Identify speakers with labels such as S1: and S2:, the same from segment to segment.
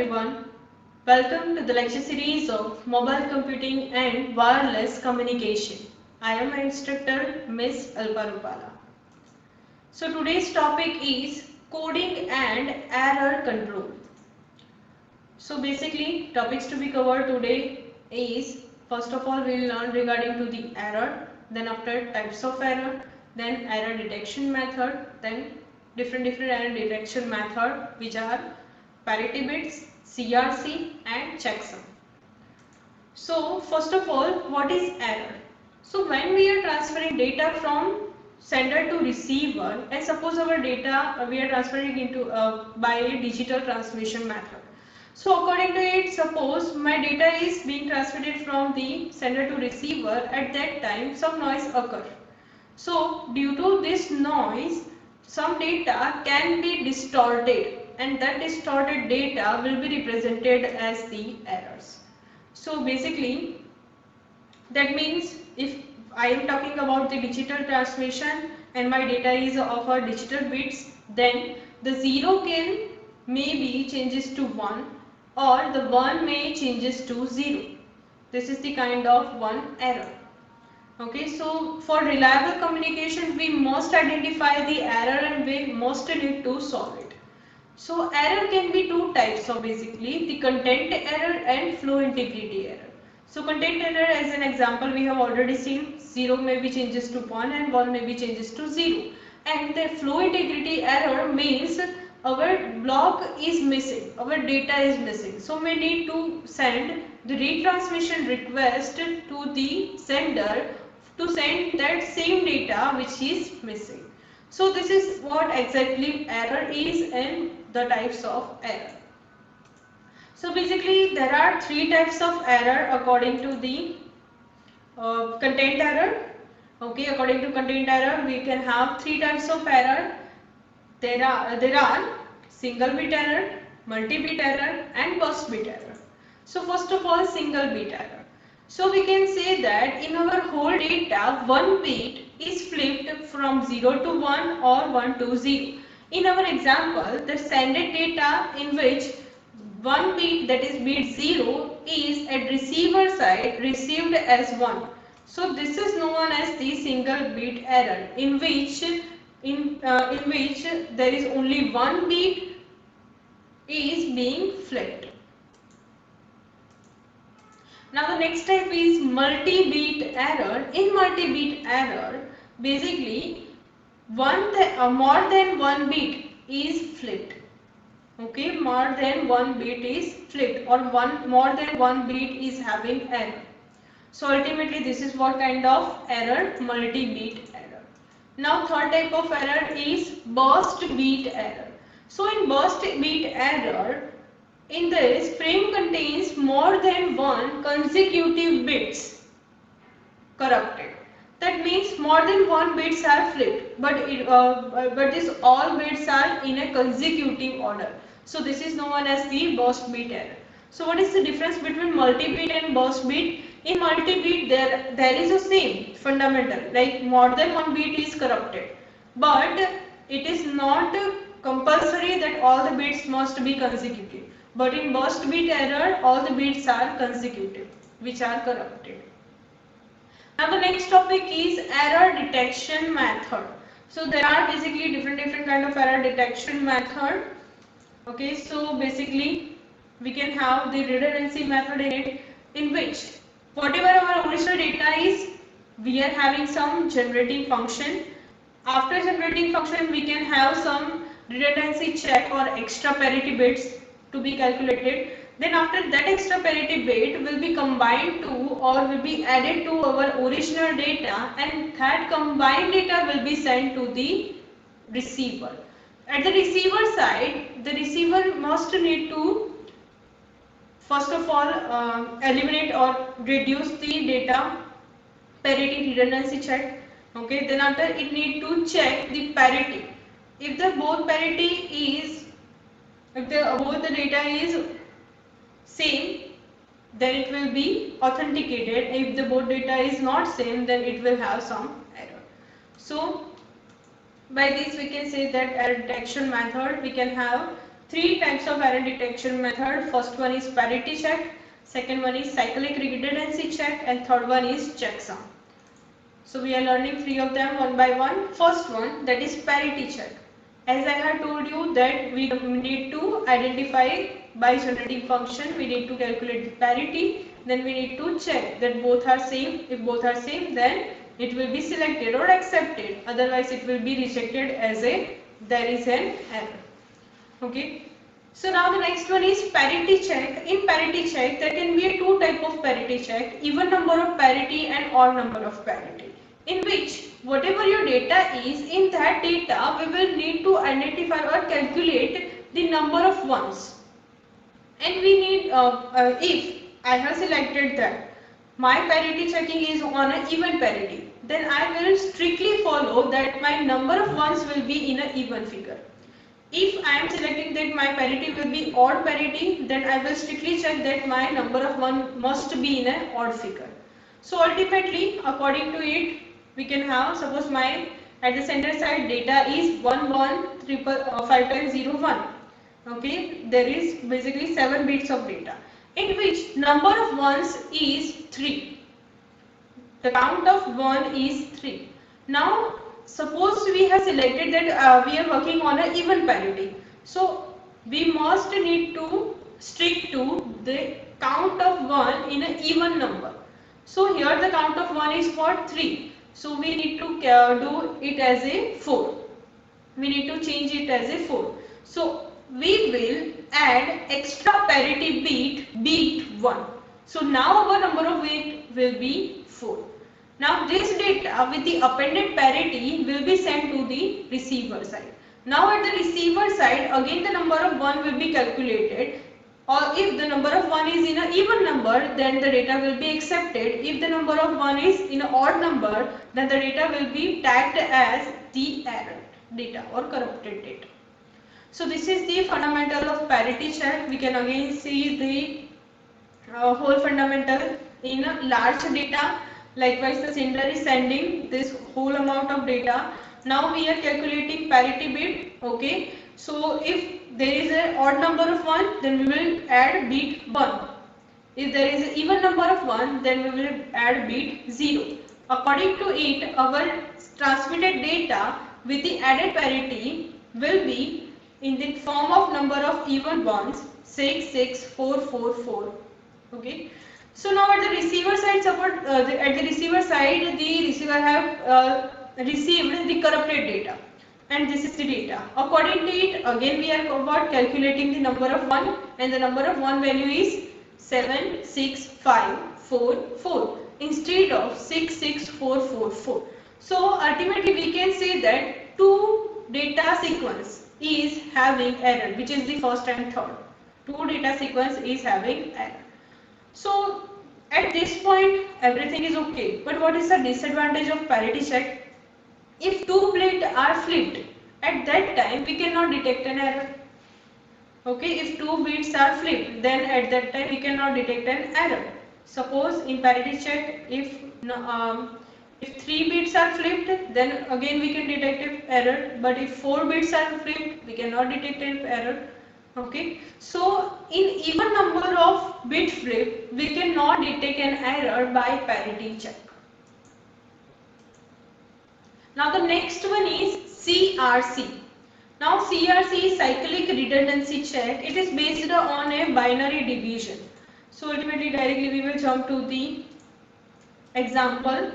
S1: everyone. Welcome to the lecture series of Mobile Computing and Wireless Communication. I am my instructor Miss Alpa Rupala. So today's topic is coding and error control. So basically topics to be covered today is first of all we will learn regarding to the error, then after types of error, then error detection method, then different error detection method which are parity bits, CRC and checksum. So first of all, what is error? So when we are transferring data from sender to receiver, and suppose our data we are transferring into by a digital transmission method. So according to it, suppose my data is being transmitted from the sender to receiver. At that time some noise occur. So due to this noise, some data can be distorted, and that distorted data will be represented as the errors. So basically that means if I am talking about the digital transmission and my data is of a digital bits, then the 0 can maybe changes to 1 or the 1 may changes to 0. This is the kind of one error. Okay, so for reliable communication we must identify the error and we must need to solve it. So error can be two types of basically the content error and flow integrity error. So content error as an example we have already seen 0 may be changes to 1 and 1 may be changes to 0. And the flow integrity error means our block is missing, our data is missing. So we need to send the retransmission request to the sender to send that same data which is missing. So this is what exactly error is and the types of error. So basically there are three types of error according to the content error. Okay, according to content error we can have three types of error. There are single bit error, multi-bit error and burst bit error. So first of all single bit error. So we can say that in our whole data one bit is flipped from 0 to 1 or 1 to 0. In our example, the sended data in which one bit, that is bit 0, is at receiver side received as 1. So this is known as the single bit error in which there is only one bit is being flipped. Now the next type is multi-bit error. In multi-bit error, basically more than one bit is flipped. Okay, more than one bit is flipped or more than one bit is having error. So ultimately this is what kind of error? Multi-bit error. Now third type of error is burst bit error. So in burst bit error, in this frame contains more than one consecutive bits corrupted. That means more than one bits are flipped, but this all bits are in a consecutive order. So this is known as the burst bit error. So what is the difference between multi-bit and burst bit? In multi-bit there is a same fundamental, like more than one bit is corrupted, but it is not compulsory that all the bits must be consecutive. But in burst bit error all the bits are consecutive which are corrupted. Now the next topic is error detection method. So there are basically different kind of error detection method. Okay, so basically we can have the redundancy method in it, in which whatever our original data is, we are having some generating function. After generating function we can have some redundancy check or extra parity bits to be calculated. Then after that extra parity bit will be combined to or will be added to our original data, and that combined data will be sent to the receiver. At the receiver side, the receiver must need to first of all eliminate or reduce the data parity redundancy check. Okay, then after it need to check the parity. If the both parity is, if both the data is same, then it will be authenticated. If the both data is not same, then it will have some error. So by this we can say that error detection method we can have three types of error detection method. First one is parity check, second one is cyclic redundancy check, and third one is checksum. So we are learning three of them one by one. First one, that is parity check. As I had told you that we need to identify by generating function, we need to calculate the parity, then we need to check that both are same. If both are same, then it will be selected or accepted. Otherwise it will be rejected as there is an error. Okay. So now the next one is parity check. In parity check, there can be a two type of parity check, even number of parity and odd number of parity, in which whatever your data is, in that data we will need to identify or calculate the number of ones. And we need, if I have selected that my parity checking is on an even parity, then I will strictly follow that my number of ones will be in an even figure. If I am selecting that my parity will be odd parity, then I will strictly check that my number of one must be in an odd figure. So ultimately, according to it, we can have, suppose my at the center side data is 5 times 0 1. Okay, there is basically 7 bits of data, in which number of ones is 3. The count of 1 is 3. Now suppose we have selected that we are working on an even parity, so we must need to stick to the count of 1 in an even number. So here the count of 1 is what? 3. So we need to do it as a 4. We need to change it as a 4. So we will add extra parity bit 1. So now our number of bit will be 4. Now this data with the appended parity will be sent to the receiver side. Now at the receiver side, again the number of 1 will be calculated, or if the number of 1 is in an even number, then the data will be accepted. If the number of 1 is in an odd number, then the data will be tagged as the error data or corrupted data. So this is the fundamental of parity check. We can again see the whole fundamental in a large data. Likewise, the sender is sending this whole amount of data. Now we are calculating parity bit. Okay. So if there is an odd number of 1, then we will add bit 1. If there is an even number of 1, then we will add bit 0. According to it, our transmitted data with the added parity will be in the form of number of even ones 66444. Okay. So now at the receiver side, at the receiver side, the receiver have received the corrupted data, and this is the data. According to it, again we are about calculating the number of 1, and the number of 1 value is 76544 instead of 66444. So ultimately we can say that two data sequence is having error, which is the first and third. Two data sequence is having error. So at this point everything is okay, but what is the disadvantage of parity check? If two bits are flipped, at that time we cannot detect an error. Okay, if two bits are flipped, then at that time we cannot detect an error. Suppose in parity check, if 3 bits are flipped, then again we can detect an error, but if 4 bits are flipped, we cannot detect an error. Okay, so in even number of bit flip, we cannot detect an error by parity check. Now the next one is CRC. Now CRC is cyclic redundancy check. It is based on a binary division. So ultimately directly we will jump to the example.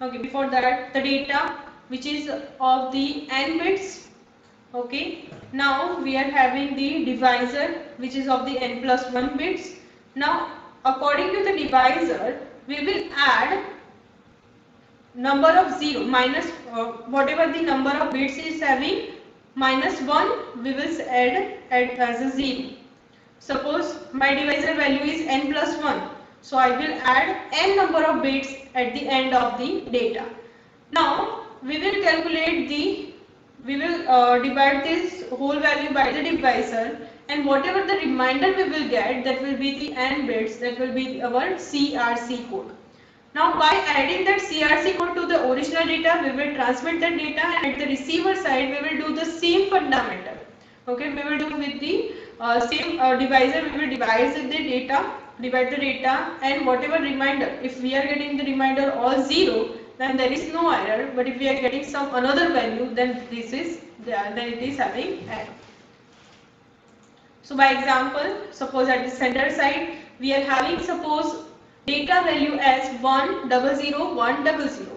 S1: Okay, before that the data which is of the n bits. Okay, now we are having the divisor which is of the n plus 1 bits. Now according to the divisor we will add number of 0 minus whatever the number of bits is having minus 1 we will add as a 0. Suppose my divisor value is n plus 1, so I will add n number of bits at the end of the data. Now we will divide this whole value by the divisor, and whatever the remainder we will get, that will be the n bits, that will be our CRC code. Now by adding that CRC code to the original data, we will transmit the data, and at the receiver side we will do the same fundamental. Okay, we will do with the same divisor. We will divide the data, and whatever reminder, if we are getting the reminder all 0, then there is no error. But if we are getting some another value, then then it is having error. So by example, suppose at the center side we are having, suppose, data value as 1000100,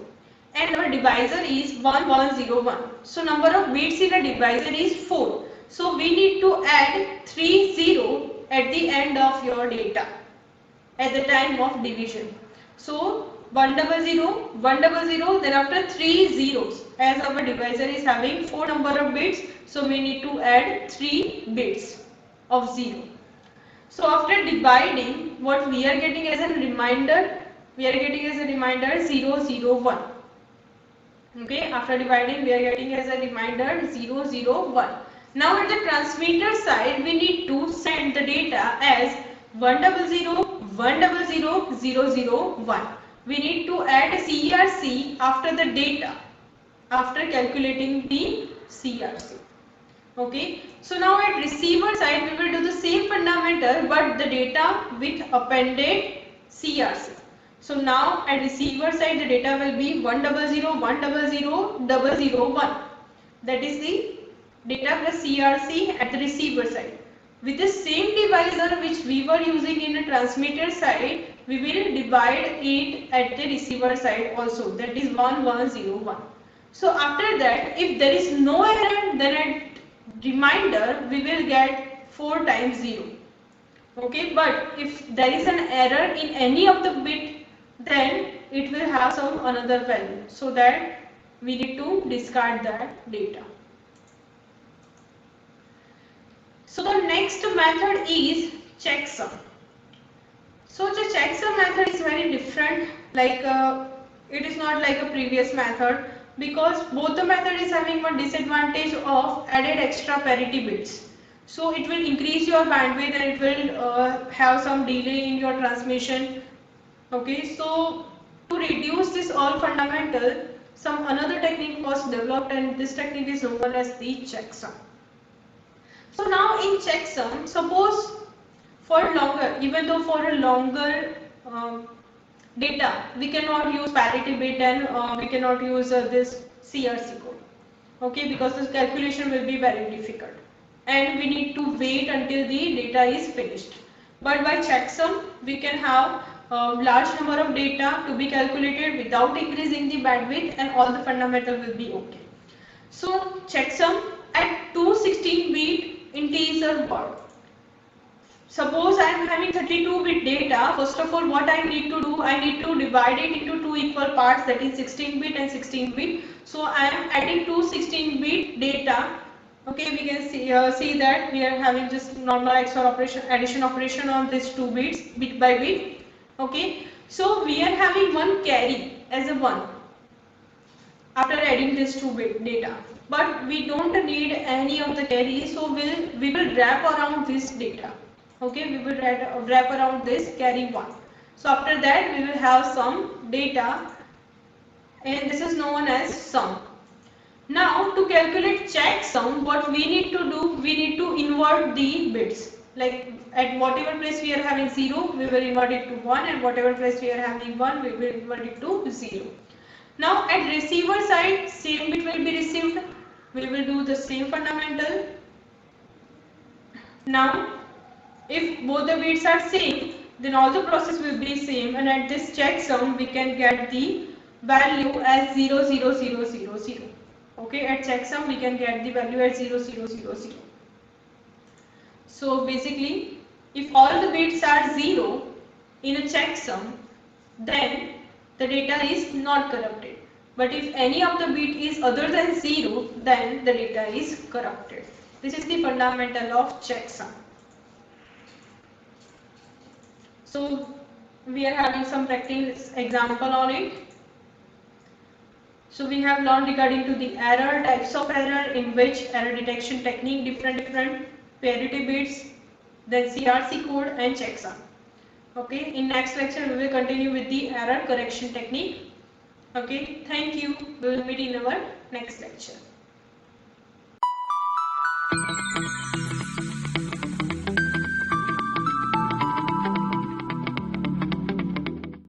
S1: and our divisor is 1101. So number of bits in a divisor is 4. So we need to add 30 at the end of your data at the time of division. So 100, then after 3 zeros, as our divisor is having 4 number of bits, so we need to add 3 bits of 0. So after dividing, what we are getting as a reminder, 001. Okay, after dividing we are getting as a reminder 001. Now at the transmitter side we need to send the data as 100100001. We need to add CRC after the data, after calculating the CRC. Okay, so now at receiver side we will do the same fundamental, but the data with appended CRC. So now at receiver side the data will be 100100001. That is the data plus CRC at the receiver side. With the same divisor which we were using in the transmitter side, we will divide it at the receiver side also, that is 1101. So after that, if there is no error, then at reminder we will get 4 times 0. Okay, but if there is an error in any of the bit, then it will have some another value, so that we need to discard that data. So the next method is checksum. So the checksum method is very different, like it is not like a previous method, because both the method is having one disadvantage of added extra parity bits. So it will increase your bandwidth and it will have some delay in your transmission. Okay, so to reduce this all fundamental, some another technique was developed, and this technique is known as the checksum. So now in checksum, suppose for longer, even though for a longer data, we cannot use parity bit, and we cannot use this CRC code. Okay, because this calculation will be very difficult, and we need to wait until the data is finished. But by checksum, we can have a large number of data to be calculated without increasing the bandwidth, and all the fundamental will be okay. So checksum at 216-bit integer word. Suppose I am having 32-bit data. First of all, what I need to do, I need to divide it into 2 equal parts, that is 16-bit and 16-bit. So I am adding 2 16-bit data. Okay, we can see that we are having just normal XOR operation, addition operation on these 2 bits, bit by bit. Okay, so we are having one carry as a 1 after adding this 2-bit data. But we don't need any of the carry, so we will wrap around this data. Okay, we will wrap around this carry 1. So after that we will have some data, and this is known as sum. Now to calculate checksum, what we need to do, we need to invert the bits. Like at whatever place we are having 0, we will invert it to 1, and whatever place we are having 1, we will invert it to 0. Now at receiver side, same bit will be received. We will do the same fundamental. Now if both the bits are same, then all the process will be same, and at this checksum we can get the value as 00000. Okay, at checksum we can get the value at 0000. So basically, if all the bits are 0 in a checksum, then the data is not corrupted. But if any of the bit is other than 0, then the data is corrupted. This is the fundamental of checksum. So we are having some practice example on it. So we have learned regarding to the error, types of error, in which error detection technique, different parity bits, then CRC code and checksum. Okay, in next lecture we will continue with the error correction technique. Okay, thank you. We will meet in our next lecture.